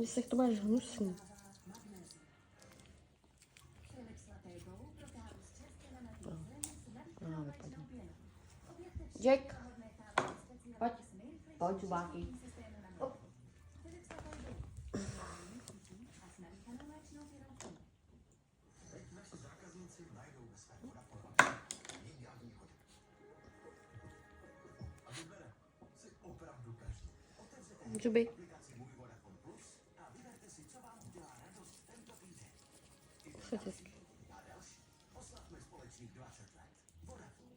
Jestli to máš hnusný. No, vypadá. Jack, pojď, pojď, zubáky. Zuby. Hezky.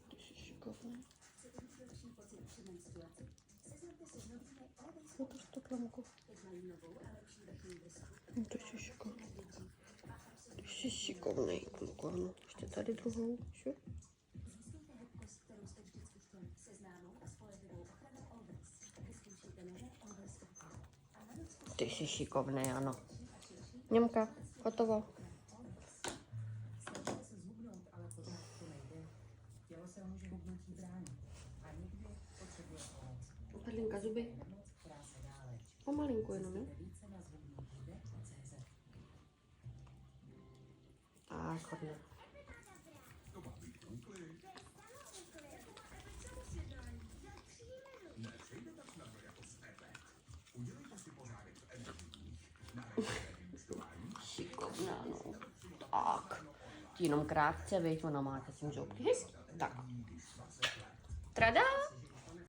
Ty jsi šikovný. Otevř to klamku. Ty jsi šikovný. Ty jsi šikovný, kluku, ano. Ještě tady druhou. Šup. Ty jsi šikovný, ano. Němka, hotovo. Perlinka, zuby. Pomalinku jenom, jo? Tak, hodně. Šikovná, no. Tak. Jenom krátce, viď, ona máte s tím žoutky. Tak. Trada!